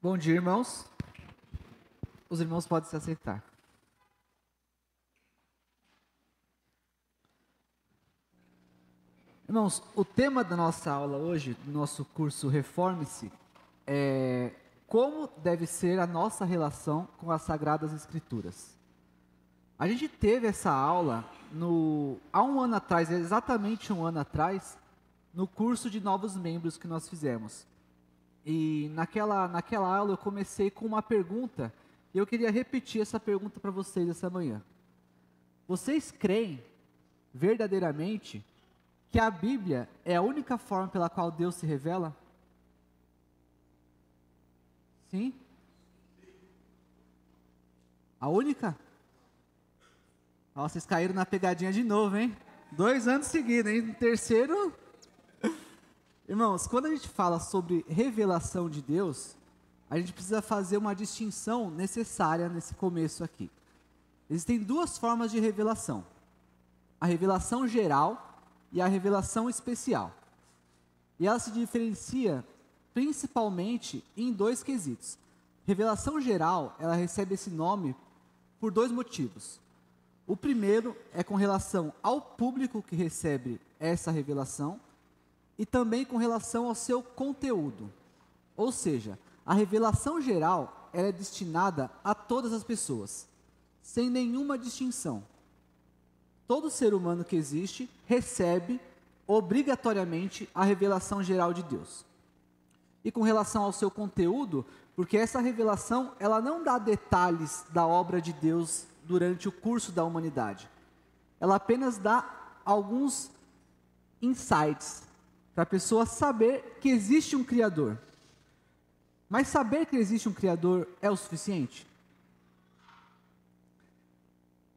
Bom dia, irmãos. Os irmãos podem se aceitar. Irmãos, o tema da nossa aula hoje, do nosso curso Reforme-se, é como deve ser a nossa relação com as Sagradas Escrituras. A gente teve essa aula há um ano atrás, exatamente um ano atrás, no curso de novos membros que nós fizemos. E naquela aula eu comecei com uma pergunta, e eu queria repetir essa pergunta para vocês essa manhã. Vocês creem verdadeiramente que a Bíblia é a única forma pela qual Deus se revela? Sim? A única? Nossa, vocês caíram na pegadinha de novo, hein? 2 anos seguidos, hein? No terceiro... Irmãos, quando a gente fala sobre revelação de Deus, a gente precisa fazer uma distinção necessária nesse começo aqui. Existem 2 formas de revelação: a revelação geral e a revelação especial. E ela se diferencia principalmente em 2 quesitos. Revelação geral, ela recebe esse nome por 2 motivos. O primeiro é com relação ao público que recebe essa revelação, e também com relação ao seu conteúdo. Ou seja, a revelação geral ela é destinada a todas as pessoas, sem nenhuma distinção. Todo ser humano que existe recebe obrigatoriamente a revelação geral de Deus. E com relação ao seu conteúdo, porque essa revelação ela não dá detalhes da obra de Deus durante o curso da humanidade. Ela apenas dá alguns insights, para a pessoa saber que existe um Criador. Mas saber que existe um Criador é o suficiente?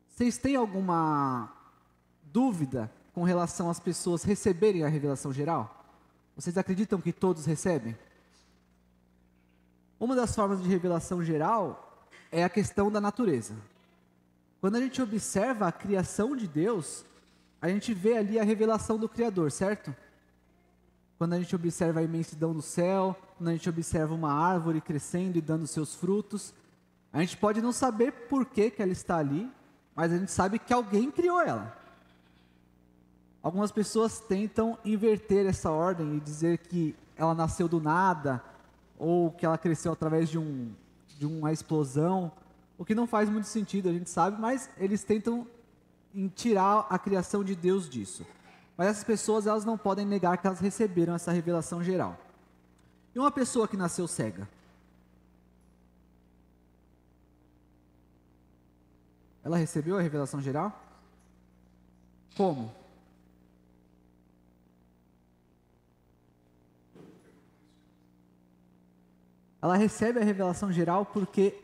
Vocês têm alguma dúvida com relação às pessoas receberem a revelação geral? Vocês acreditam que todos recebem? Uma das formas de revelação geral é a questão da natureza. Quando a gente observa a criação de Deus, a gente vê ali a revelação do Criador, certo? Quando a gente observa a imensidão do céu, quando a gente observa uma árvore crescendo e dando seus frutos, a gente pode não saber por que ela está ali, mas a gente sabe que alguém criou ela. Algumas pessoas tentam inverter essa ordem e dizer que ela nasceu do nada, ou que ela cresceu através de uma explosão, o que não faz muito sentido, a gente sabe, mas eles tentam tirar a criação de Deus disso. Mas essas pessoas, elas não podem negar que elas receberam essa revelação geral. E uma pessoa que nasceu cega? Ela recebeu a revelação geral? Como? Ela recebe a revelação geral porque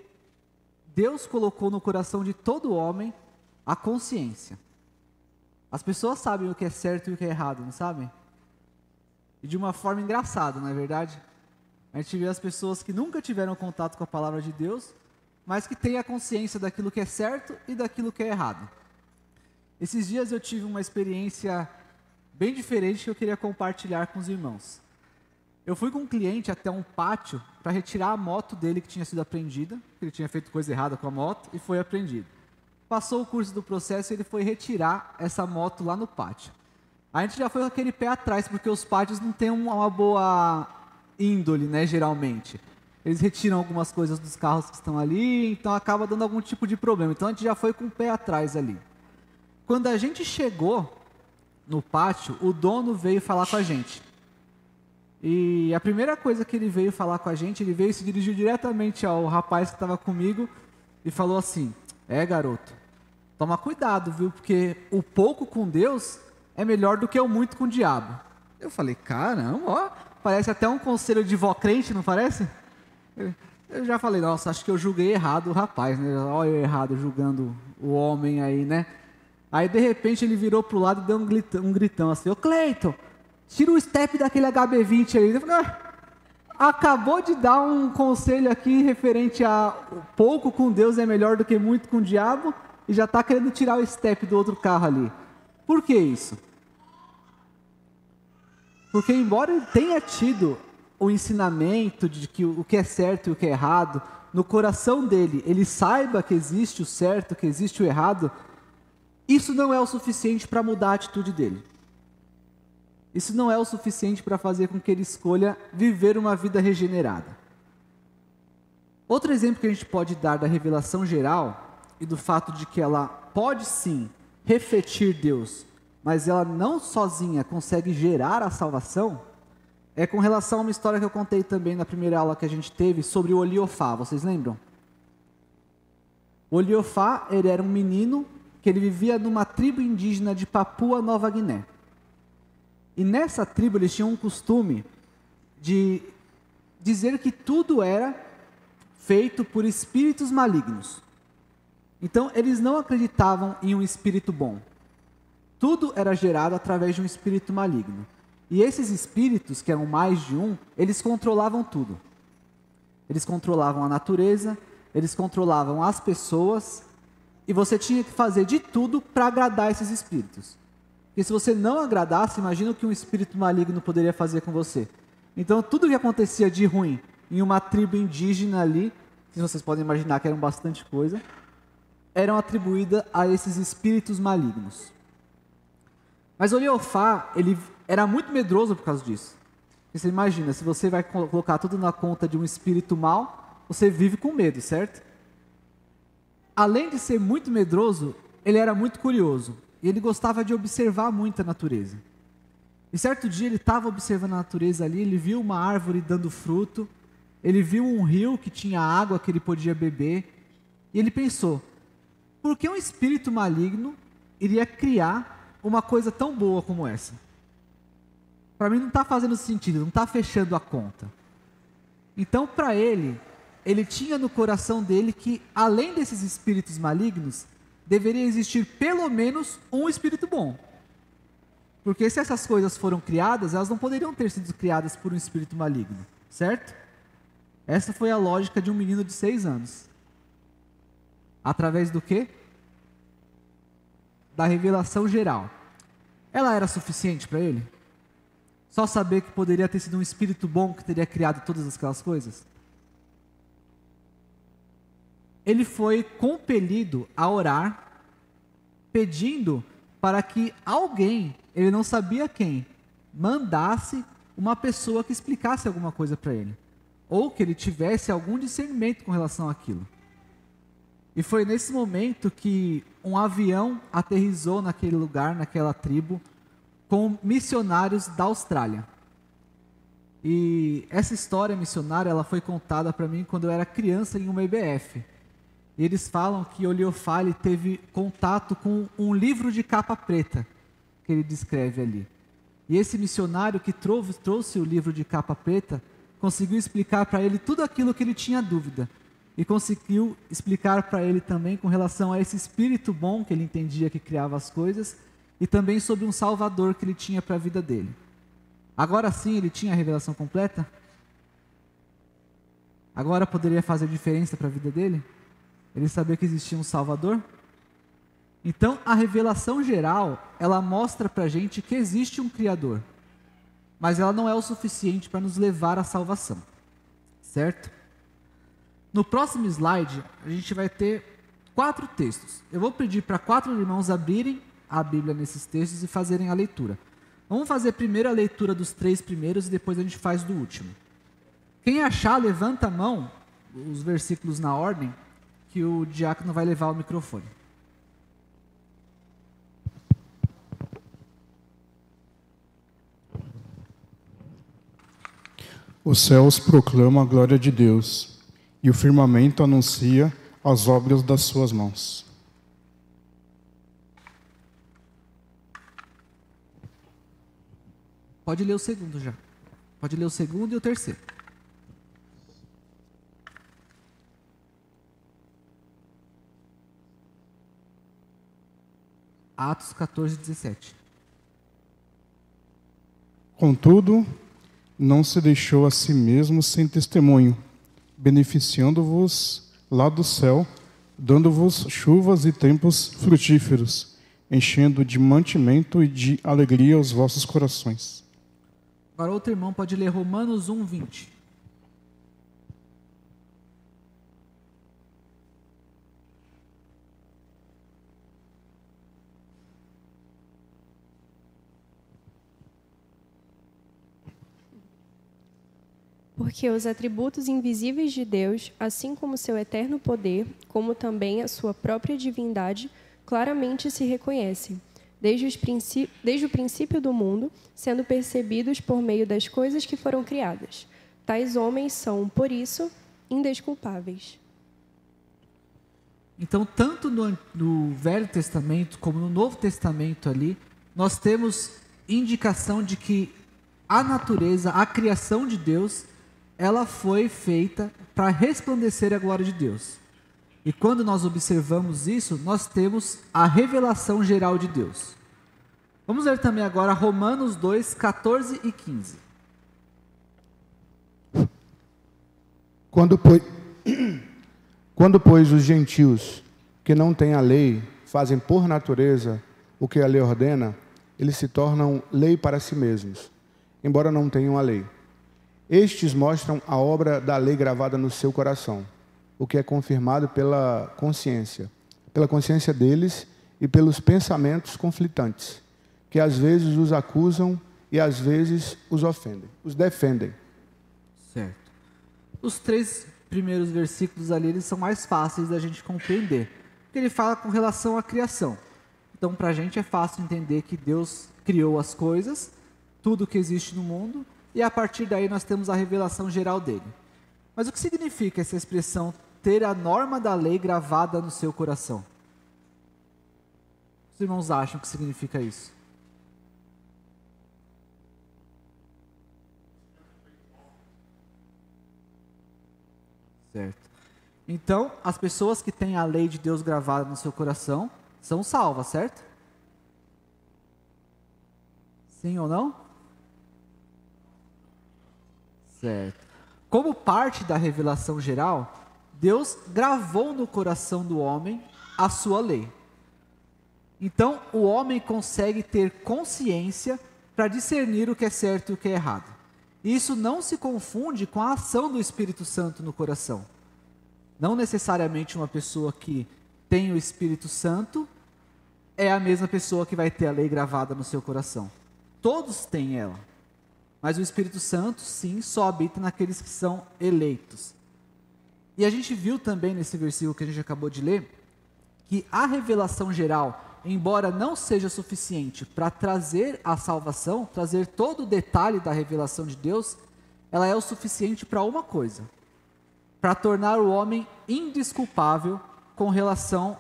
Deus colocou no coração de todo homem a consciência. As pessoas sabem o que é certo e o que é errado, não sabem? E de uma forma engraçada, não é verdade? A gente vê as pessoas que nunca tiveram contato com a palavra de Deus, mas que têm a consciência daquilo que é certo e daquilo que é errado. Esses dias eu tive uma experiência bem diferente que eu queria compartilhar com os irmãos. Eu fui com um cliente até um pátio para retirar a moto dele que tinha sido apreendida, ele tinha feito coisa errada com a moto e foi apreendido. Passou o curso do processo e ele foi retirar essa moto lá no pátio. A gente já foi com aquele pé atrás, porque os pátios não têm uma boa índole, né, geralmente. Eles retiram algumas coisas dos carros que estão ali, então acaba dando algum tipo de problema. Então a gente já foi com o pé atrás ali. Quando a gente chegou no pátio, o dono veio falar com a gente. E a primeira coisa que ele veio falar com a gente, ele veio e se dirigiu diretamente ao rapaz que estava comigo e falou assim: garoto, toma cuidado, viu? Porque o pouco com Deus é melhor do que o muito com o diabo. Eu falei, caramba, ó, parece até um conselho de vó crente, não parece? Eu já falei, nossa, acho que eu julguei errado o rapaz, né? Olha eu errado julgando o homem aí, né? Aí de repente ele virou pro lado e deu um gritão assim: ô Cleiton, tira o step daquele HB20 aí. Eu falei, acabou de dar um conselho aqui referente a pouco com Deus é melhor do que muito com o diabo, e já está querendo tirar o step do outro carro ali. Por que isso? Porque embora ele tenha tido o ensinamento de que o que é certo e o que é errado, no coração dele, ele saiba que existe o certo, que existe o errado, isso não é o suficiente para mudar a atitude dele. Isso não é o suficiente para fazer com que ele escolha viver uma vida regenerada. Outro exemplo que a gente pode dar da revelação geral e do fato de que ela pode sim refletir Deus, mas ela não sozinha consegue gerar a salvação, é com relação a uma história que eu contei também na primeira aula que a gente teve sobre o Oliofá. Vocês lembram? O Oliofá, ele era um menino que ele vivia numa tribo indígena de Papua Nova Guiné. E nessa tribo eles tinham um costume de dizer que tudo era feito por espíritos malignos. Então eles não acreditavam em um espírito bom. Tudo era gerado através de um espírito maligno. E esses espíritos, que eram mais de um, eles controlavam tudo. Eles controlavam a natureza, eles controlavam as pessoas, e você tinha que fazer de tudo para agradar esses espíritos. Porque se você não agradasse, imagina o que um espírito maligno poderia fazer com você. Então tudo que acontecia de ruim em uma tribo indígena ali, que vocês podem imaginar que eram bastante coisa, eram atribuídas a esses espíritos malignos. Mas o Oliofá, ele era muito medroso por causa disso. Porque você imagina, se você vai colocar tudo na conta de um espírito mau, você vive com medo, certo? Além de ser muito medroso, ele era muito curioso. E ele gostava de observar muito a natureza. E certo dia ele estava observando a natureza ali, ele viu uma árvore dando fruto, ele viu um rio que tinha água que ele podia beber, e ele pensou, por que um espírito maligno iria criar uma coisa tão boa como essa? Para mim não está fazendo sentido, não está fechando a conta. Então para ele tinha no coração dele que, além desses espíritos malignos, deveria existir pelo menos um espírito bom. Porque se essas coisas foram criadas, elas não poderiam ter sido criadas por um espírito maligno, certo? Essa foi a lógica de um menino de 6 anos. Através do quê? Da revelação geral. Ela era suficiente para ele? Só saber que poderia ter sido um espírito bom que teria criado todas aquelas coisas? Ele foi compelido a orar, pedindo para que alguém, ele não sabia quem, mandasse uma pessoa que explicasse alguma coisa para ele, ou que ele tivesse algum discernimento com relação àquilo. E foi nesse momento que um avião aterrissou naquele lugar, naquela tribo, com missionários da Austrália. E essa história missionária, ela foi contada para mim quando eu era criança em uma IBF. E eles falam que Oliofá teve contato com um livro de capa preta, que ele descreve ali. E esse missionário que trouxe o livro de capa preta, conseguiu explicar para ele tudo aquilo que ele tinha dúvida. E conseguiu explicar para ele também com relação a esse espírito bom que ele entendia que criava as coisas, e também sobre um salvador que ele tinha para a vida dele. Agora sim ele tinha a revelação completa? Agora poderia fazer diferença para a vida dele? Ele sabia que existia um Salvador? Então, a revelação geral, ela mostra para a gente que existe um Criador. Mas ela não é o suficiente para nos levar à salvação. Certo? No próximo slide, a gente vai ter 4 textos. Eu vou pedir para 4 irmãos abrirem a Bíblia nesses textos e fazerem a leitura. Vamos fazer primeiro a leitura dos 3 primeiros e depois a gente faz do último. Quem achar, levanta a mão, os versículos na ordem, que o diácono vai levar o microfone. Os céus proclamam a glória de Deus, e o firmamento anuncia as obras das suas mãos. Pode ler o segundo já. Pode ler o segundo e o terceiro. Atos 14, 17. Contudo, não se deixou a si mesmo sem testemunho, beneficiando-vos lá do céu, dando-vos chuvas e tempos frutíferos, enchendo de mantimento e de alegria os vossos corações. Agora outro irmão pode ler Romanos 1:20. Porque os atributos invisíveis de Deus, assim como seu eterno poder, como também a sua própria divindade, claramente se reconhecem, desde o princípio do mundo, sendo percebidos por meio das coisas que foram criadas. Tais homens são, por isso, indesculpáveis. Então, tanto no Velho Testamento como no Novo Testamento ali, nós temos indicação de que a natureza, a criação de Deus, ela foi feita para resplandecer a glória de Deus. E quando nós observamos isso, nós temos a revelação geral de Deus. Vamos ver também agora Romanos 2:14 e 15. Quando, pois, os gentios que não têm a lei fazem por natureza o que a lei ordena, eles se tornam lei para si mesmos, embora não tenham a lei. Estes mostram a obra da lei gravada no seu coração, o que é confirmado pela consciência deles e pelos pensamentos conflitantes, que às vezes os acusam e às vezes os defendem. Certo. Os 3 primeiros versículos ali, eles são mais fáceis da gente compreender, porque ele fala com relação à criação. Então, para a gente é fácil entender que Deus criou as coisas, tudo que existe no mundo, e a partir daí nós temos a revelação geral dele. Mas o que significa essa expressão, ter a norma da lei gravada no seu coração? Os irmãos acham que significa isso? Certo. Então, as pessoas que têm a lei de Deus gravada no seu coração são salvas, certo? Sim ou não? Certo. Como parte da revelação geral, Deus gravou no coração do homem a sua lei. Então, o homem consegue ter consciência para discernir o que é certo e o que é errado. Isso não se confunde com a ação do Espírito Santo no coração. Não necessariamente uma pessoa que tem o Espírito Santo é a mesma pessoa que vai ter a lei gravada no seu coração. Todos têm ela. Mas o Espírito Santo, sim, só habita naqueles que são eleitos. E a gente viu também nesse versículo que a gente acabou de ler, que a revelação geral, embora não seja suficiente para trazer a salvação, trazer todo o detalhe da revelação de Deus, ela é o suficiente para uma coisa: para tornar o homem indesculpável com relação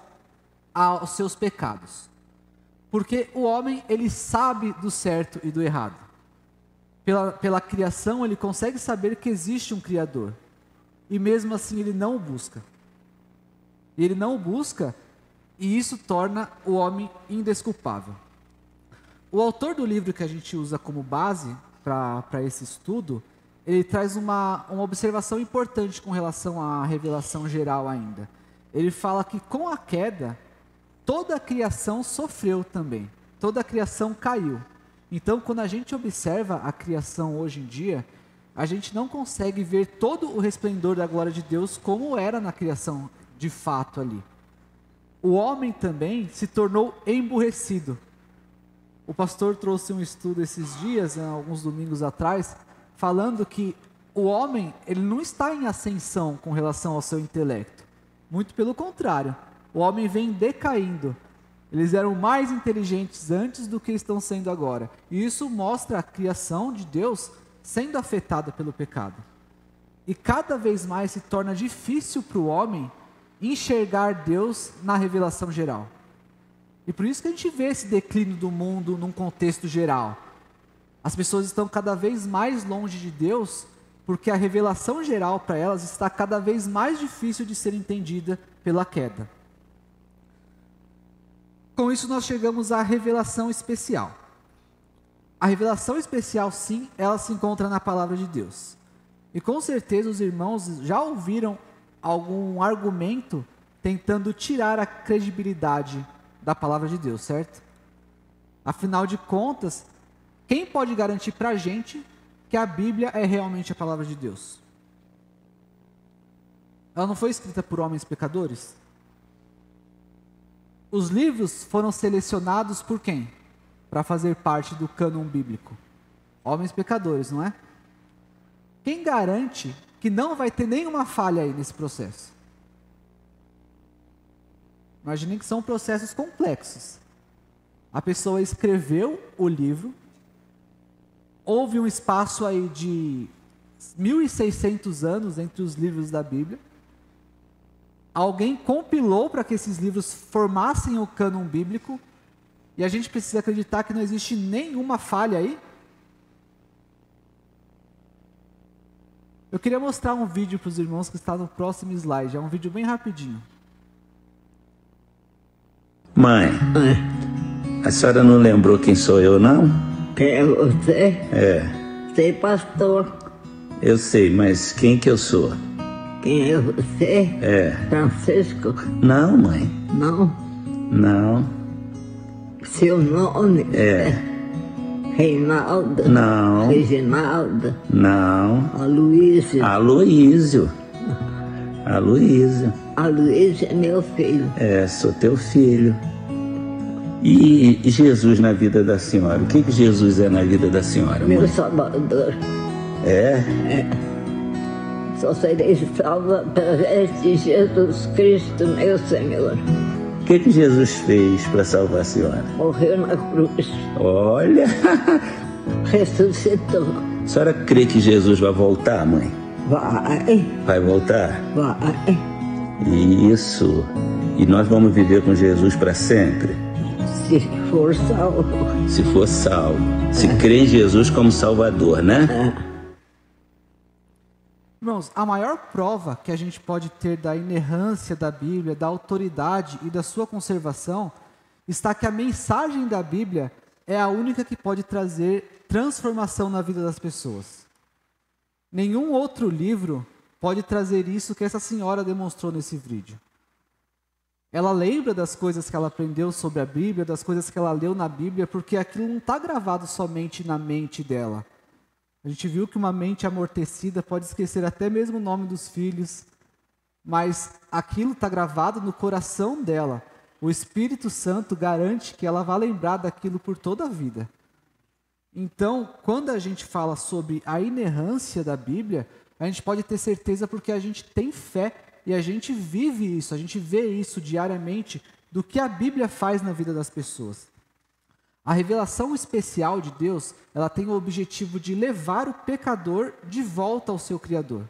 aos seus pecados. Porque o homem, ele sabe do certo e do errado. Pela criação, ele consegue saber que existe um Criador. E mesmo assim, ele não o busca. Ele não o busca, e isso torna o homem indesculpável. O autor do livro que a gente usa como base para esse estudo, ele traz uma observação importante com relação à revelação geral ainda. Ele fala que com a queda, toda a criação sofreu também. Toda a criação caiu. Então, quando a gente observa a criação hoje em dia, a gente não consegue ver todo o resplendor da glória de Deus como era na criação de fato ali. O homem também se tornou emburrecido. O pastor trouxe um estudo esses dias, alguns domingos atrás, falando que o homem, ele não está em ascensão com relação ao seu intelecto. Muito pelo contrário, o homem vem decaindo. Eles eram mais inteligentes antes do que estão sendo agora. E isso mostra a criação de Deus sendo afetada pelo pecado. E cada vez mais se torna difícil para o homem enxergar Deus na revelação geral. E por isso que a gente vê esse declínio do mundo num contexto geral. As pessoas estão cada vez mais longe de Deus, porque a revelação geral para elas está cada vez mais difícil de ser entendida pela queda. Com isso nós chegamos à revelação especial. A revelação especial, sim, ela se encontra na palavra de Deus. E com certeza os irmãos já ouviram algum argumento tentando tirar a credibilidade da palavra de Deus, certo? Afinal de contas, quem pode garantir para a gente que a Bíblia é realmente a palavra de Deus? Ela não foi escrita por homens pecadores? Os livros foram selecionados por quem? Para fazer parte do cânon bíblico. Homens pecadores, não é? Quem garante que não vai ter nenhuma falha aí nesse processo? Imaginem que são processos complexos. A pessoa escreveu o livro, houve um espaço aí de 1.600 anos entre os livros da Bíblia. Alguém compilou para que esses livros formassem o cânon bíblico, e a gente precisa acreditar que não existe nenhuma falha aí? Eu queria mostrar um vídeo para os irmãos que está no próximo slide. É um vídeo bem rapidinho. Mãe, a senhora não lembrou quem sou eu, não? Quem é você? É, Sei, pastor. eu sei, mas quem que eu sou? Quem é você? É, Francisco? não, mãe, Não. não, Seu nome? é, Reinaldo? não, Reginaldo? não, Aloysio? Aloísio, Aloísio, Aloysio é meu filho. é, sou teu filho. E Jesus na vida da senhora? O que que Jesus é na vida da senhora, Meu mãe? salvador. É? Só serei salva através de Jesus Cristo, meu Senhor. O que que Jesus fez para salvar a senhora? Morreu na cruz. Olha, Ressuscitou. a senhora crê que Jesus vai voltar, mãe? Vai. Vai voltar? Vai. Isso. E nós vamos viver com Jesus para sempre? Se for salvo. Se for salvo. Se crê em Jesus como Salvador, né? Irmãos, a maior prova que a gente pode ter da inerrância da Bíblia, da autoridade e da sua conservação, está que a mensagem da Bíblia é a única que pode trazer transformação na vida das pessoas. Nenhum outro livro pode trazer isso que essa senhora demonstrou nesse vídeo. Ela lembra das coisas que ela aprendeu sobre a Bíblia, das coisas que ela leu na Bíblia, porque aquilo não está gravado somente na mente dela. A gente viu que uma mente amortecida pode esquecer até mesmo o nome dos filhos, mas aquilo está gravado no coração dela. O Espírito Santo garante que ela vai lembrar daquilo por toda a vida. Então, quando a gente fala sobre a inerrância da Bíblia, a gente pode ter certeza porque a gente tem fé e a gente vive isso, a gente vê isso diariamente do que a Bíblia faz na vida das pessoas. A revelação especial de Deus, ela tem o objetivo de levar o pecador de volta ao seu Criador.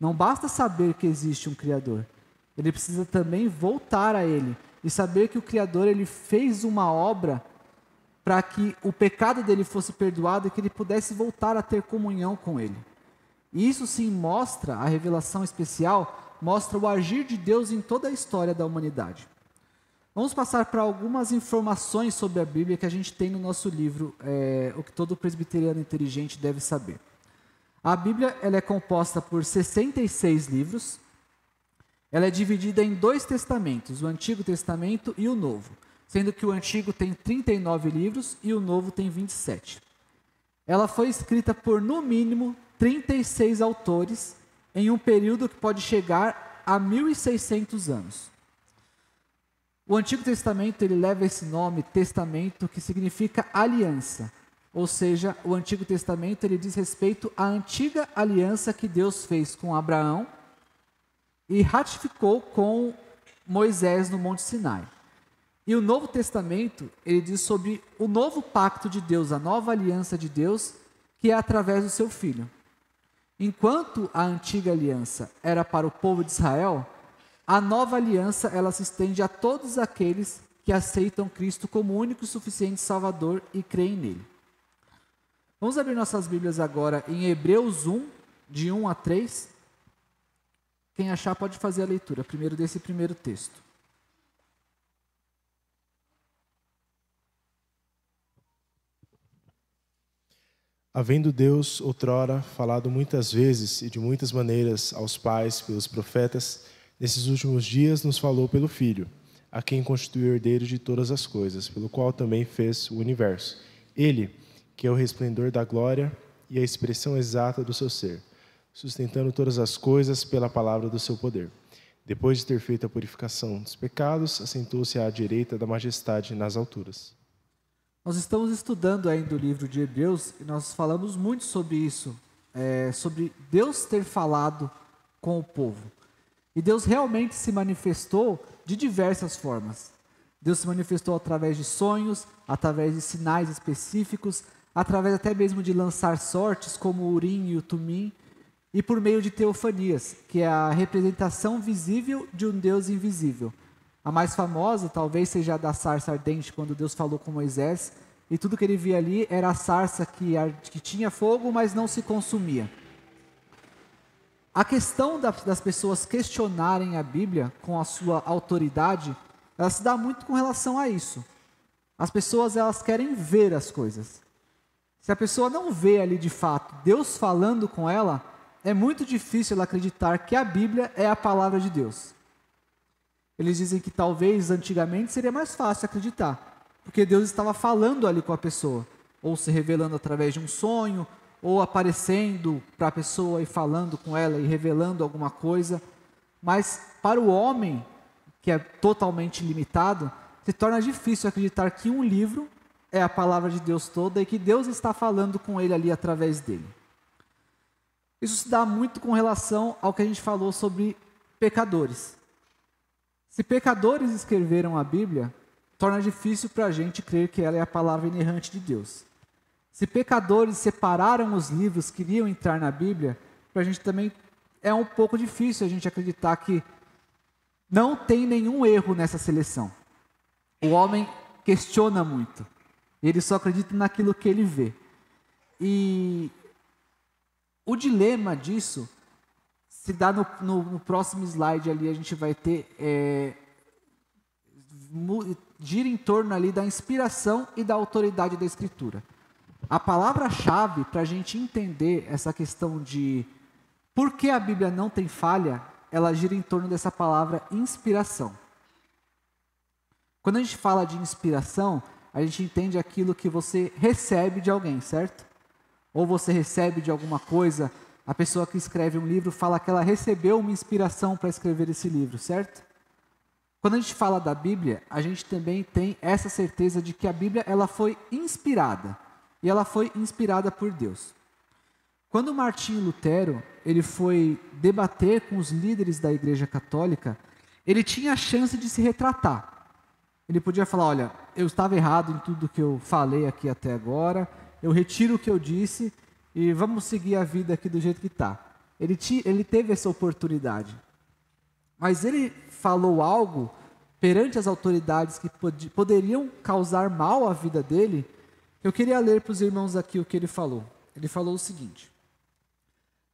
Não basta saber que existe um Criador, ele precisa também voltar a Ele e saber que o Criador ele fez uma obra para que o pecado dele fosse perdoado e que ele pudesse voltar a ter comunhão com Ele. E isso sim mostra, a revelação especial, mostra o agir de Deus em toda a história da humanidade. Vamos passar para algumas informações sobre a Bíblia que a gente tem no nosso livro, o que todo presbiteriano inteligente deve saber. A Bíblia ela é composta por 66 livros. Ela é dividida em 2 testamentos, o Antigo Testamento e o Novo, sendo que o Antigo tem 39 livros e o Novo tem 27. Ela foi escrita por, no mínimo, 36 autores em um período que pode chegar a 1.600 anos. O Antigo Testamento ele leva esse nome, testamento, que significa aliança. Ou seja, o Antigo Testamento ele diz respeito à antiga aliança que Deus fez com Abraão e ratificou com Moisés no Monte Sinai. E o Novo Testamento ele diz sobre o novo pacto de Deus, a nova aliança de Deus, que é através do seu Filho. Enquanto a antiga aliança era para o povo de Israel, a nova aliança ela se estende a todos aqueles que aceitam Cristo como único e suficiente Salvador e creem nele. Vamos abrir nossas Bíblias agora em Hebreus 1, de 1 a 3. Quem achar pode fazer a leitura, primeiro desse primeiro texto. Havendo Deus, outrora, falado muitas vezes e de muitas maneiras aos pais pelos profetas, nesses últimos dias nos falou pelo Filho, a quem constituiu o herdeiro de todas as coisas, pelo qual também fez o universo. Ele, que é o resplendor da glória e a expressão exata do seu ser, sustentando todas as coisas pela palavra do seu poder. Depois de ter feito a purificação dos pecados, assentou-se à direita da majestade nas alturas. Nós estamos estudando ainda o livro de Hebreus e nós falamos muito sobre isso, sobre Deus ter falado com o povo. E Deus realmente se manifestou de diversas formas. Deus se manifestou através de sonhos, através de sinais específicos, através até mesmo de lançar sortes, como o Urim e o Tumim, e por meio de teofanias, que é a representação visível de um Deus invisível. A mais famosa talvez seja a da sarça ardente, quando Deus falou com Moisés, e tudo que ele via ali era a sarça que tinha fogo, mas não se consumia. A questão das pessoas questionarem a Bíblia com a sua autoridade, ela se dá muito com relação a isso. As pessoas, elas querem ver as coisas. Se a pessoa não vê ali de fato Deus falando com ela, é muito difícil ela acreditar que a Bíblia é a palavra de Deus. Eles dizem que talvez antigamente seria mais fácil acreditar, porque Deus estava falando ali com a pessoa, ou se revelando através de um sonho, ou aparecendo para a pessoa e falando com ela e revelando alguma coisa. Mas para o homem, que é totalmente limitado, se torna difícil acreditar que um livro é a palavra de Deus toda e que Deus está falando com ele ali através dele. Isso se dá muito com relação ao que a gente falou sobre pecadores. Se pecadores escreveram a Bíblia, torna difícil para a gente crer que ela é a palavra inerrante de Deus. Se pecadores separaram os livros que iriam entrar na Bíblia, para a gente também é um pouco difícil a gente acreditar que não tem nenhum erro nessa seleção. O homem questiona muito. Ele só acredita naquilo que ele vê. E o dilema disso se dá no próximo slide ali, a gente vai ter, gira em torno ali da inspiração e da autoridade da Escritura. A palavra-chave para a gente entender essa questão de por que a Bíblia não tem falha, ela gira em torno dessa palavra inspiração. Quando a gente fala de inspiração, a gente entende aquilo que você recebe de alguém, certo? Ou você recebe de alguma coisa, a pessoa que escreve um livro fala que ela recebeu uma inspiração para escrever esse livro, certo? Quando a gente fala da Bíblia, a gente também tem essa certeza de que a Bíblia ela foi inspirada, e ela foi inspirada por Deus. Quando Martinho Lutero ele foi debater com os líderes da Igreja Católica, ele tinha a chance de se retratar. Ele podia falar, olha, eu estava errado em tudo que eu falei aqui até agora, eu retiro o que eu disse e vamos seguir a vida aqui do jeito que está. Ele teve essa oportunidade. Mas ele falou algo perante as autoridades que poderiam causar mal à vida dele. Eu queria ler para os irmãos aqui o que ele falou. Ele falou o seguinte: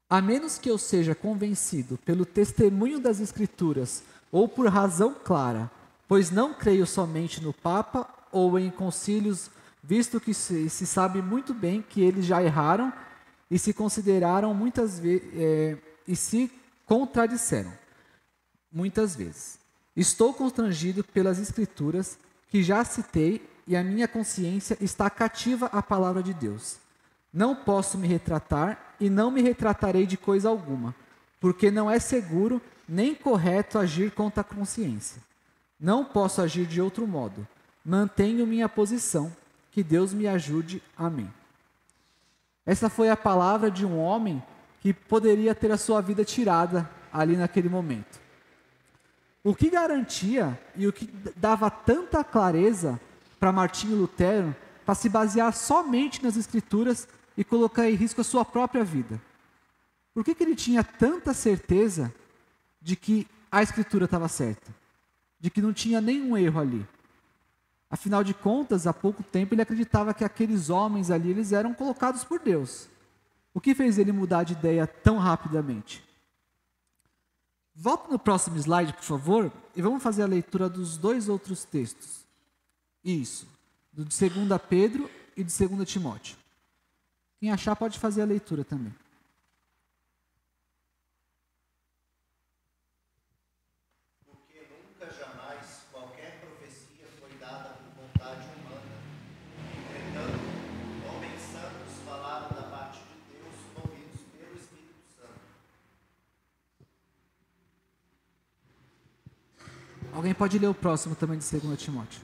a menos que eu seja convencido pelo testemunho das Escrituras ou por razão clara, pois não creio somente no Papa ou em concílios, visto que se sabe muito bem que eles já erraram e se consideraram muitas vezes e se contradisseram muitas vezes. Estou constrangido pelas Escrituras que já citei e a minha consciência está cativa à palavra de Deus. Não posso me retratar e não me retratarei de coisa alguma, porque não é seguro nem correto agir contra a consciência. Não posso agir de outro modo. Mantenho minha posição. Que Deus me ajude. Amém. Essa foi a palavra de um homem que poderia ter a sua vida tirada ali naquele momento. O que garantia e o que dava tanta clareza para Martinho Lutero para se basear somente nas Escrituras e colocar em risco a sua própria vida? Por que ele tinha tanta certeza de que a Escritura estava certa? De que não tinha nenhum erro ali? Afinal de contas, há pouco tempo ele acreditava que aqueles homens ali, eles eram colocados por Deus. O que fez ele mudar de ideia tão rapidamente? Volta no próximo slide, por favor, e vamos fazer a leitura dos dois outros textos. Isso, do de 2 Pedro e de 2 Timóteo. Quem achar pode fazer a leitura também. Porque nunca jamais qualquer profecia foi dada por vontade humana. Entretanto, homens santos falaram da parte de Alguém pode ler o próximo também de 2 Timóteo.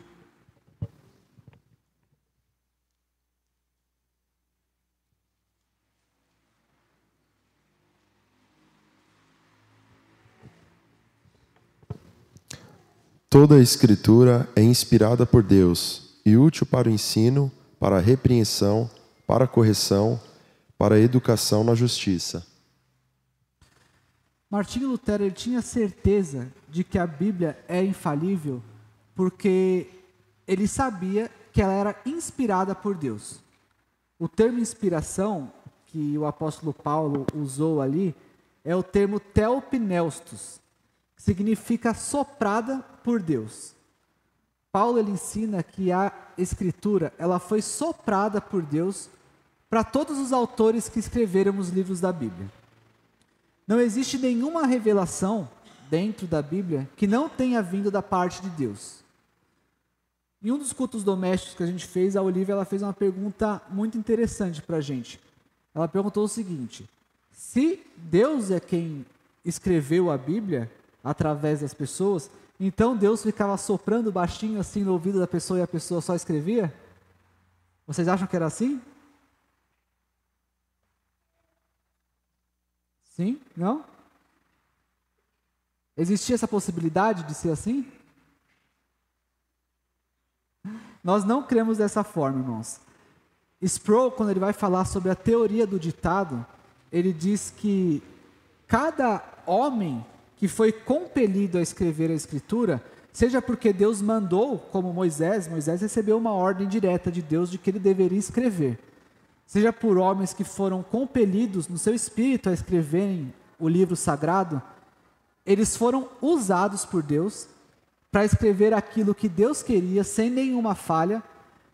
Toda a Escritura é inspirada por Deus e útil para o ensino, para a repreensão, para a correção, para a educação na justiça. Martinho Lutero ele tinha certeza de que a Bíblia é infalível porque ele sabia que ela era inspirada por Deus. O termo inspiração que o apóstolo Paulo usou ali é o termo theopneustos, que significa soprada por Deus. Paulo ele ensina que a Escritura ela foi soprada por Deus para todos os autores que escreveram os livros da Bíblia. Não existe nenhuma revelação dentro da Bíblia que não tenha vindo da parte de Deus. Em um dos cultos domésticos que a gente fez, a Olivia ela fez uma pergunta muito interessante para a gente. Ela perguntou o seguinte: se Deus é quem escreveu a Bíblia através das pessoas, então Deus ficava soprando baixinho assim no ouvido da pessoa e a pessoa só escrevia? Vocês acham que era assim? Sim? Não? Existia essa possibilidade de ser assim? Nós não cremos dessa forma, irmãos. Sproul, quando ele vai falar sobre a teoria do ditado, ele diz que cada homem que foi compelido a escrever a Escritura, seja porque Deus mandou, como Moisés recebeu uma ordem direta de Deus de que ele deveria escrever, seja por homens que foram compelidos no seu espírito a escreverem o livro sagrado, eles foram usados por Deus para escrever aquilo que Deus queria sem nenhuma falha,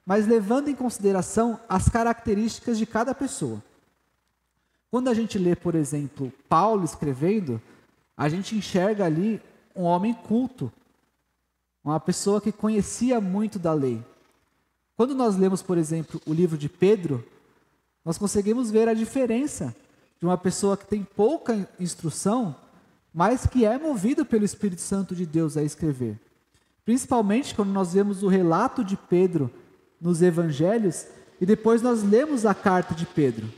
mas levando em consideração as características de cada pessoa. Quando a gente lê, por exemplo, Paulo escrevendo, a gente enxerga ali um homem culto, uma pessoa que conhecia muito da lei. Quando nós lemos, por exemplo, o livro de Pedro, nós conseguimos ver a diferença de uma pessoa que tem pouca instrução, mas que é movido pelo Espírito Santo de Deus a escrever. Principalmente quando nós vemos o relato de Pedro nos evangelhos e depois nós lemos a carta de Pedro.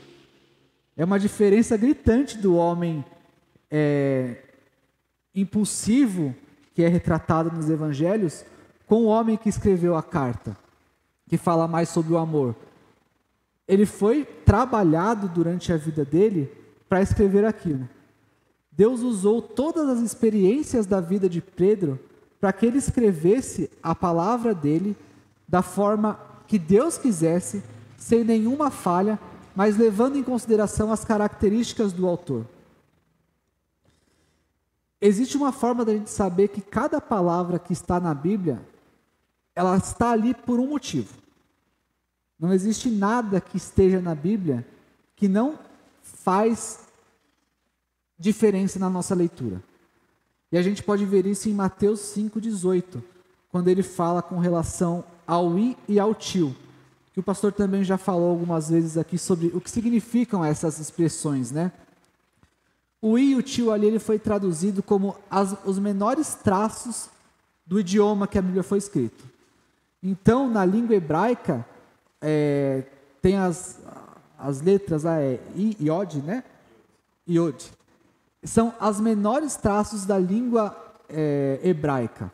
É uma diferença gritante do homem impulsivo, que é retratado nos evangelhos, com o homem que escreveu a carta, que fala mais sobre o amor. Ele foi trabalhado durante a vida dele para escrever aquilo. Deus usou todas as experiências da vida de Pedro para que ele escrevesse a palavra dele da forma que Deus quisesse, sem nenhuma falha, mas levando em consideração as características do autor. Existe uma forma da gente saber que cada palavra que está na Bíblia, ela está ali por um motivo. Não existe nada que esteja na Bíblia que não faz diferença na nossa leitura. E a gente pode ver isso em Mateus 5,18, quando ele fala com relação ao i e ao tio, que o pastor também já falou algumas vezes aqui sobre o que significam essas expressões, né? O i e o tio ali ele foi traduzido como os menores traços do idioma que a Bíblia foi escrita. Então, na língua hebraica, tem as letras i, iod, né? Iod. São as menores traços da língua hebraica.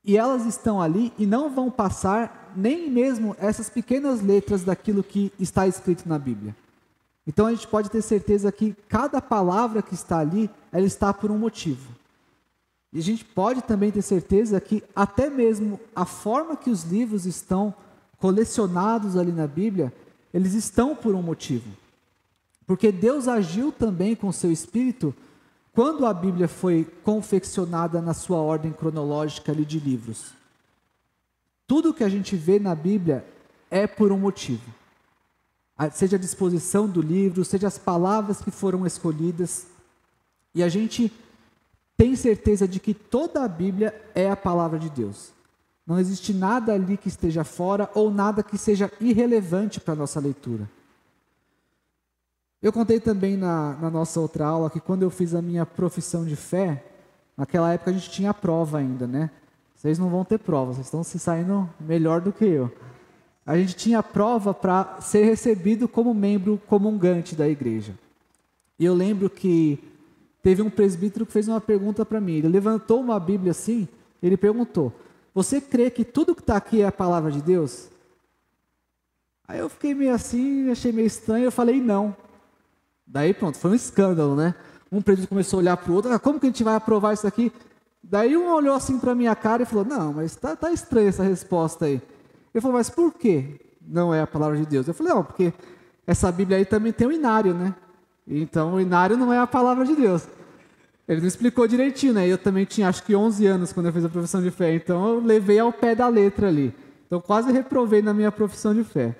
E elas estão ali e não vão passar nem mesmo essas pequenas letras daquilo que está escrito na Bíblia. Então a gente pode ter certeza que cada palavra que está ali, ela está por um motivo. E a gente pode também ter certeza que até mesmo a forma que os livros estão colecionados ali na Bíblia, eles estão por um motivo. Porque Deus agiu também com o seu Espírito quando a Bíblia foi confeccionada na sua ordem cronológica ali de livros. Tudo que a gente vê na Bíblia é por um motivo. Seja a disposição do livro, seja as palavras que foram escolhidas. E a gente tem certeza de que toda a Bíblia é a palavra de Deus. Não existe nada ali que esteja fora ou nada que seja irrelevante para a nossa leitura. Eu contei também na nossa outra aula que quando eu fiz a minha profissão de fé, Naquela época a gente tinha prova ainda, né? Vocês não vão ter prova, vocês estão se saindo melhor do que eu. A gente tinha prova para ser recebido como membro comungante da igreja. E eu lembro que teve um presbítero que fez uma pergunta para mim. Ele levantou uma Bíblia assim, ele perguntou: você crê que tudo que está aqui é a palavra de Deus? Aí eu fiquei meio assim, achei meio estranho, eu falei não. Daí pronto, foi um escândalo, né? Um presbítero começou a olhar para o outro: como que a gente vai aprovar isso aqui? Daí um olhou assim para a minha cara e falou: não, mas tá estranha essa resposta aí. Ele falou: mas por que não é a palavra de Deus? Eu falei: não, porque essa Bíblia aí também tem o inário, né? Então o inário não é a palavra de Deus. Ele não explicou direitinho, né? Eu também tinha acho que 11 anos quando eu fiz a profissão de fé, então eu levei ao pé da letra ali. Então quase reprovei na minha profissão de fé.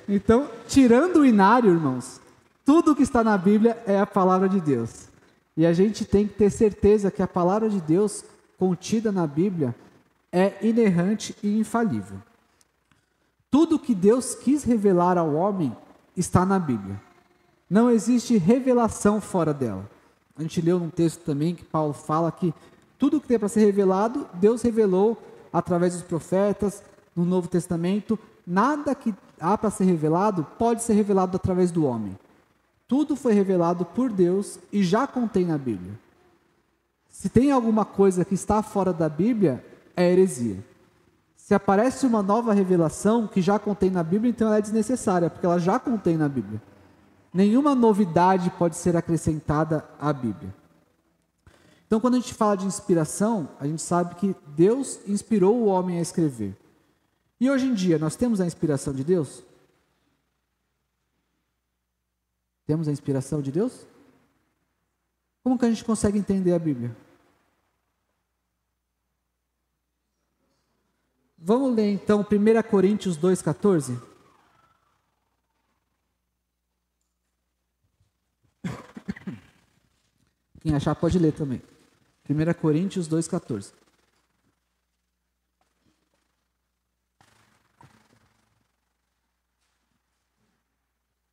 Então, tirando o inário, irmãos, tudo que está na Bíblia é a palavra de Deus. E a gente tem que ter certeza que a palavra de Deus contida na Bíblia é inerrante e infalível. Tudo que Deus quis revelar ao homem está na Bíblia. Não existe revelação fora dela. A gente leu num texto também que Paulo fala que tudo que tem para ser revelado, Deus revelou através dos profetas, no Novo Testamento. Nada que há para ser revelado pode ser revelado através do homem. Tudo foi revelado por Deus e já contém na Bíblia. Se tem alguma coisa que está fora da Bíblia, é heresia. Se aparece uma nova revelação que já contém na Bíblia, então ela é desnecessária, porque ela já contém na Bíblia. Nenhuma novidade pode ser acrescentada à Bíblia. Então, quando a gente fala de inspiração, a gente sabe que Deus inspirou o homem a escrever. E hoje em dia, nós temos a inspiração de Deus? Temos a inspiração de Deus? Como que a gente consegue entender a Bíblia? Vamos ler então 1 Coríntios 2,14? Quem achar pode ler também. 1 Coríntios 2,14.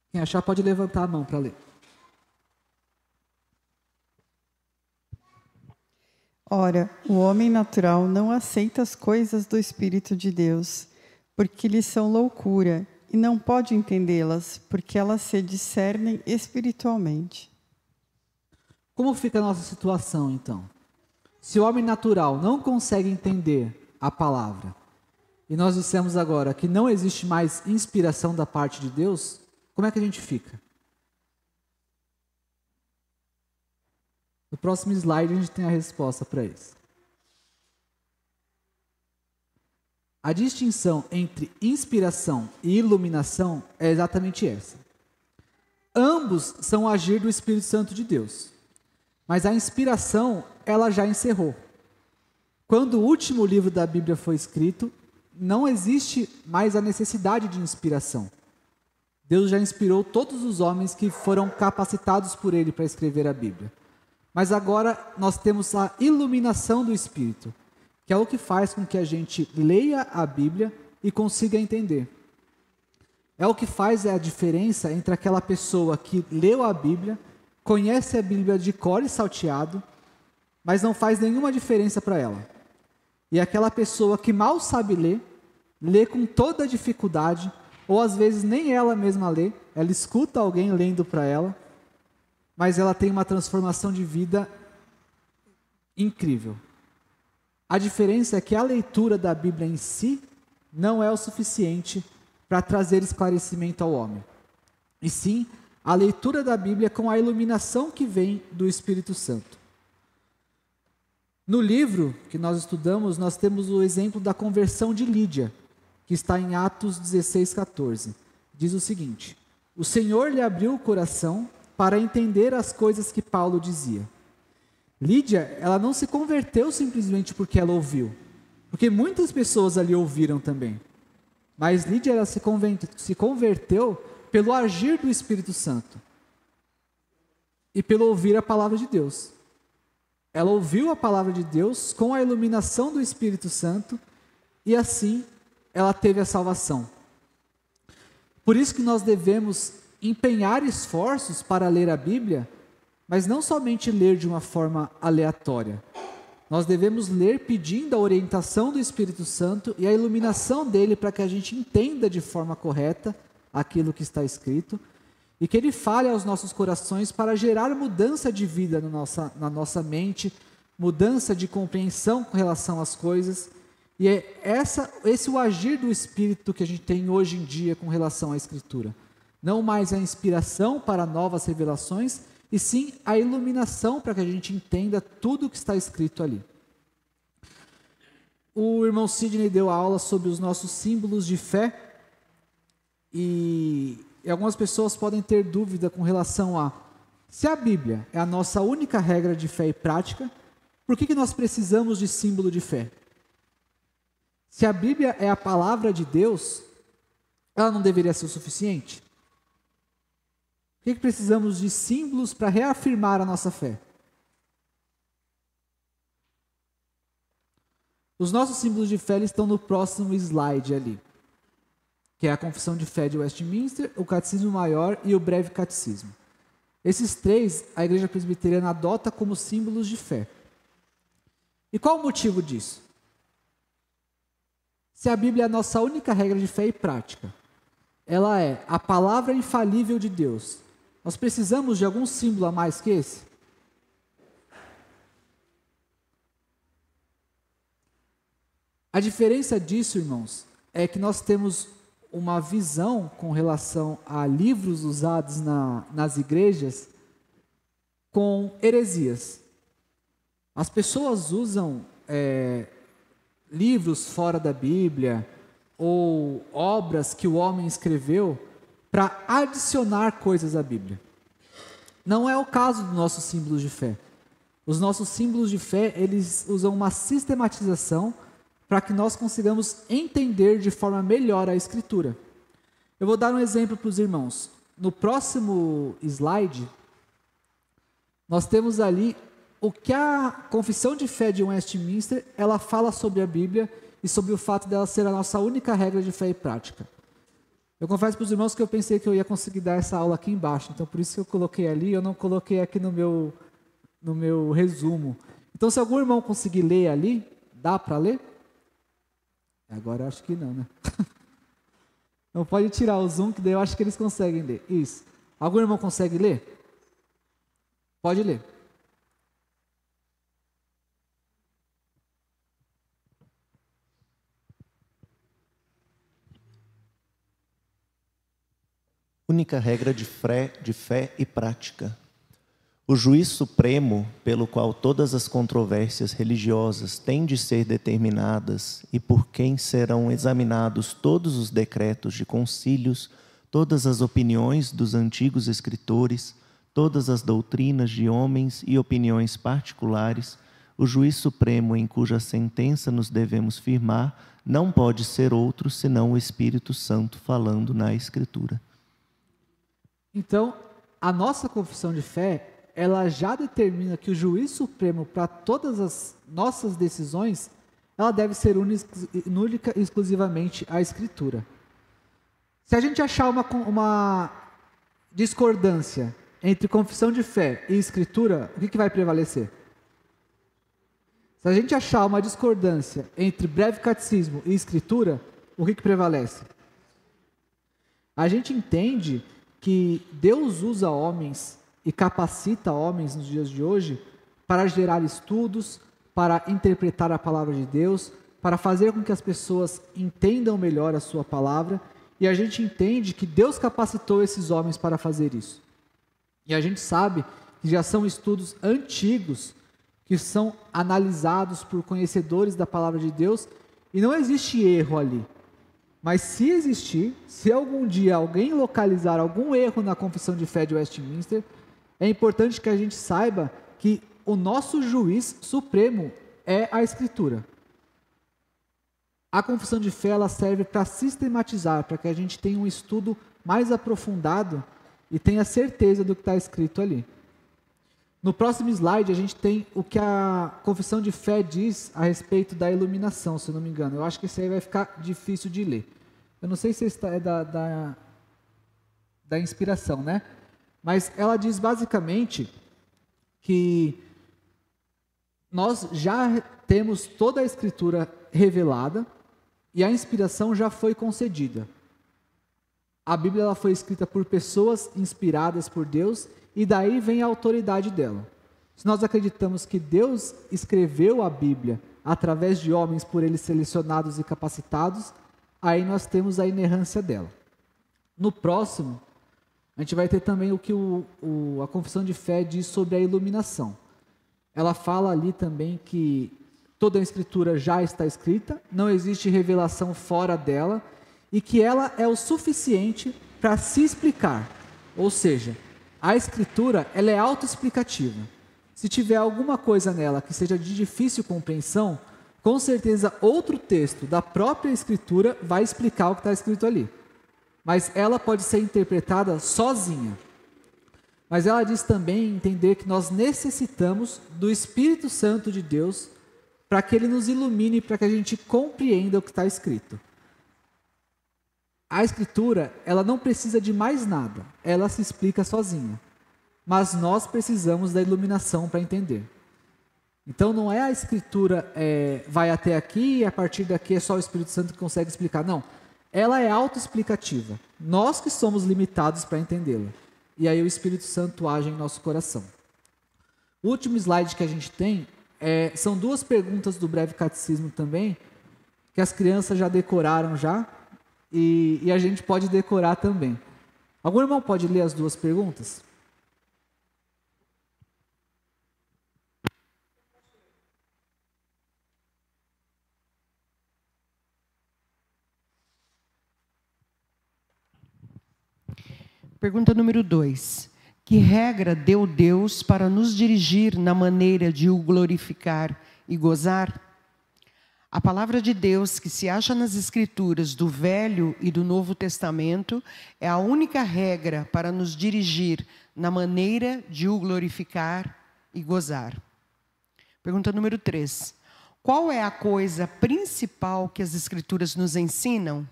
Quem achar pode levantar a mão para ler. Ora, o homem natural não aceita as coisas do Espírito de Deus, porque lhes são loucura, e não pode entendê-las, porque elas se discernem espiritualmente. Como fica a nossa situação, então? Se o homem natural não consegue entender a palavra, e nós dissemos agora que não existe mais inspiração da parte de Deus, como é que a gente fica? No próximo slide a gente tem a resposta para isso. A distinção entre inspiração e iluminação é exatamente essa. Ambos são agir do Espírito Santo de Deus. Mas a inspiração, ela já encerrou. Quando o último livro da Bíblia foi escrito, não existe mais a necessidade de inspiração. Deus já inspirou todos os homens que foram capacitados por Ele para escrever a Bíblia. Mas agora nós temos a iluminação do Espírito, que é o que faz com que a gente leia a Bíblia e consiga entender. É o que faz a diferença entre aquela pessoa que leu a Bíblia, conhece a Bíblia de cor e salteado, mas não faz nenhuma diferença para ela. E aquela pessoa que mal sabe ler, lê com toda a dificuldade, ou às vezes nem ela mesma lê, ela escuta alguém lendo para ela, mas ela tem uma transformação de vida incrível. A diferença é que a leitura da Bíblia em si não é o suficiente para trazer esclarecimento ao homem. E sim, a leitura da Bíblia com a iluminação que vem do Espírito Santo. No livro que nós estudamos, nós temos o exemplo da conversão de Lídia, que está em Atos 16:14. Diz o seguinte: o Senhor lhe abriu o coração para entender as coisas que Paulo dizia. Lídia, ela não se converteu simplesmente porque ela ouviu, porque muitas pessoas ali ouviram também. Mas Lídia, ela se converteu pelo agir do Espírito Santo e pelo ouvir a palavra de Deus. Ela ouviu a palavra de Deus com a iluminação do Espírito Santo e assim ela teve a salvação. Por isso que nós devemos empenhar esforços para ler a Bíblia mas não somente ler de uma forma aleatória. Nós devemos ler pedindo a orientação do Espírito Santo e a iluminação dele para que a gente entenda de forma correta aquilo que está escrito e que ele fale aos nossos corações para gerar mudança de vida na nossa mente, mudança de compreensão com relação às coisas. E é esse o agir do Espírito que a gente tem hoje em dia com relação à Escritura. Não mais a inspiração para novas revelações, e sim a iluminação para que a gente entenda tudo o que está escrito ali. O irmão Sidney deu aula sobre os nossos símbolos de fé, e algumas pessoas podem ter dúvida com relação a: se a Bíblia é a nossa única regra de fé e prática, por que nós precisamos de símbolo de fé? Se a Bíblia é a palavra de Deus, ela não deveria ser o suficiente? Por que precisamos de símbolos para reafirmar a nossa fé? Os nossos símbolos de fé estão no próximo slide ali, que é a Confissão de Fé de Westminster, o Catecismo Maior e o Breve Catecismo. Esses três, a Igreja Presbiteriana adota como símbolos de fé. E qual o motivo disso? Se a Bíblia é a nossa única regra de fé e prática, ela é a palavra infalível de Deus, nós precisamos de algum símbolo a mais que esse? A diferença disso, irmãos, é que nós temos uma visão com relação a livros usados nas igrejas com heresias. As pessoas usam livros fora da Bíblia ou obras que o homem escreveu para adicionar coisas à Bíblia. Não é o caso dos nossos símbolos de fé. Os nossos símbolos de fé, eles usam uma sistematização para que nós consigamos entender de forma melhor a Escritura. Eu vou dar um exemplo para os irmãos. No próximo slide, nós temos ali o que a Confissão de Fé de Westminster, ela fala sobre a Bíblia e sobre o fato dela ser a nossa única regra de fé e prática. Eu confesso para os irmãos que eu pensei que eu ia conseguir dar essa aula aqui embaixo, então por isso que eu coloquei ali, eu não coloquei aqui no meu resumo. Então, se algum irmão conseguir ler ali, dá para ler? Agora eu acho que não, né? Não pode tirar o zoom, que daí eu acho que eles conseguem ler. Isso. Algum irmão consegue ler? Pode ler. Única regra de fé e prática. O juiz supremo, pelo qual todas as controvérsias religiosas têm de ser determinadas e por quem serão examinados todos os decretos de concílios, todas as opiniões dos antigos escritores, todas as doutrinas de homens e opiniões particulares, o juiz supremo em cuja sentença nos devemos firmar não pode ser outro senão o Espírito Santo falando na Escritura. Então, a nossa confissão de fé, ela já determina que o juiz supremo para todas as nossas decisões, ela deve ser única e exclusivamente a Escritura. Se a gente achar uma discordância entre confissão de fé e Escritura, o que vai prevalecer? Se a gente achar uma discordância entre breve catecismo e Escritura, o que prevalece? A gente entende que Deus usa homens e capacita homens nos dias de hoje para gerar estudos, para interpretar a palavra de Deus, para fazer com que as pessoas entendam melhor a sua palavra, e a gente entende que Deus capacitou esses homens para fazer isso. E a gente sabe que já são estudos antigos, que são analisados por conhecedores da palavra de Deus, e não existe erro ali. Mas se existir, se algum dia alguém localizar algum erro na confissão de fé de Westminster, é importante que a gente saiba que o nosso juiz supremo é a Escritura. A confissão de fé, ela serve para sistematizar, para que a gente tenha um estudo mais aprofundado e tenha certeza do que está escrito ali. No próximo slide, a gente tem o que a confissão de fé diz a respeito da iluminação, se eu não me engano. Eu acho que isso aí vai ficar difícil de ler. Eu não sei se isso é da inspiração, né? Mas ela diz basicamente que nós já temos toda a Escritura revelada e a inspiração já foi concedida. A Bíblia ela foi escrita por pessoas inspiradas por Deus e daí vem a autoridade dela. Se nós acreditamos que Deus escreveu a Bíblia através de homens por eles selecionados e capacitados, aí nós temos a inerrância dela. No próximo, a gente vai ter também o que a Confissão de Fé diz sobre a iluminação. Ela fala ali também que toda a Escritura já está escrita, não existe revelação fora dela, e que ela é o suficiente para se explicar. Ou seja, a Escritura ela é autoexplicativa. Se tiver alguma coisa nela que seja de difícil compreensão, com certeza outro texto da própria Escritura vai explicar o que está escrito ali. Mas ela pode ser interpretada sozinha. Mas ela diz também entender que nós necessitamos do Espírito Santo de Deus para que ele nos ilumine, para que a gente compreenda o que está escrito. A Escritura, ela não precisa de mais nada, ela se explica sozinha. Mas nós precisamos da iluminação para entender. Então não é a Escritura vai até aqui e a partir daqui é só o Espírito Santo que consegue explicar. Não, ela é autoexplicativa. Nós que somos limitados para entendê-la. E aí o Espírito Santo age em nosso coração. O último slide que a gente tem são duas perguntas do breve catecismo também, que as crianças já decoraram já. E a gente pode decorar também. Algum irmão pode ler as duas perguntas? Pergunta número 2. Que regra deu Deus para nos dirigir na maneira de o glorificar e gozar? A palavra de Deus que se acha nas Escrituras do Velho e do Novo Testamento é a única regra para nos dirigir na maneira de o glorificar e gozar. Pergunta número 3. Qual é a coisa principal que as Escrituras nos ensinam?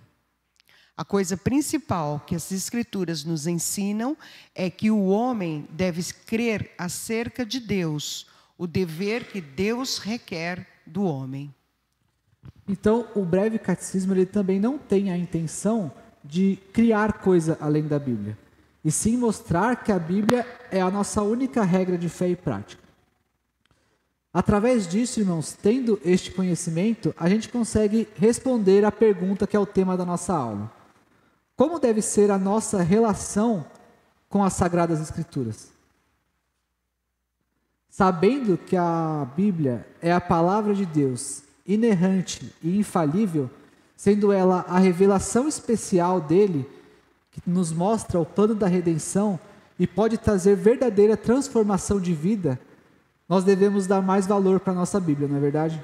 A coisa principal que as Escrituras nos ensinam é que o homem deve crer acerca de Deus, o dever que Deus requer do homem. Então, o breve catecismo ele também não tem a intenção de criar coisa além da Bíblia, e sim mostrar que a Bíblia é a nossa única regra de fé e prática. Através disso, irmãos, tendo este conhecimento, a gente consegue responder à pergunta que é o tema da nossa aula. Como deve ser a nossa relação com as Sagradas Escrituras? Sabendo que a Bíblia é a palavra de Deus, inerrante e infalível, sendo ela a revelação especial dele, que nos mostra o plano da redenção e pode trazer verdadeira transformação de vida, nós devemos dar mais valor para a nossa Bíblia, não é verdade?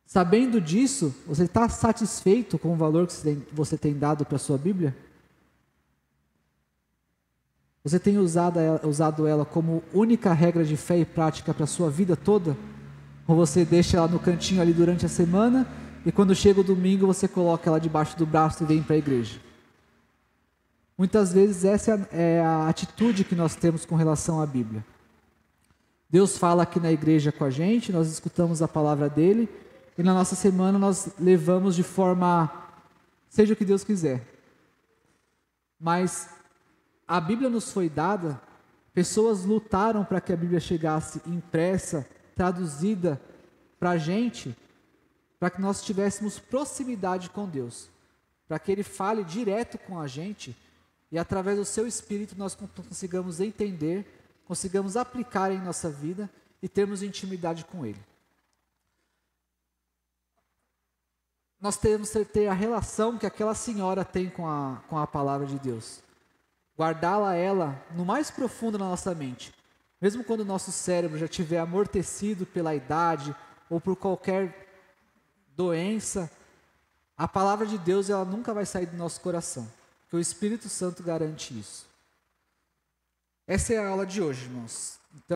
Sabendo disso, você está satisfeito com o valor que você tem dado para a sua Bíblia? Você tem usado ela como única regra de fé e prática para a sua vida toda? Ou você deixa ela no cantinho ali durante a semana e quando chega o domingo você coloca ela debaixo do braço e vem para a igreja? Muitas vezes essa é a atitude que nós temos com relação à Bíblia. Deus fala aqui na igreja com a gente, nós escutamos a palavra dele e na nossa semana nós levamos de forma, seja o que Deus quiser. Mas a Bíblia nos foi dada, pessoas lutaram para que a Bíblia chegasse impressa, traduzida para a gente, para que nós tivéssemos proximidade com Deus, para que Ele fale direto com a gente e através do Seu Espírito nós consigamos entender, consigamos aplicar em nossa vida e termos intimidade com Ele. Nós temos que ter a relação que aquela senhora tem com a palavra de Deus. Guardá-la ela no mais profundo da nossa mente. Mesmo quando o nosso cérebro já estiver amortecido pela idade ou por qualquer doença, a palavra de Deus ela nunca vai sair do nosso coração, porque o Espírito Santo garante isso. Essa é a aula de hoje, irmãos.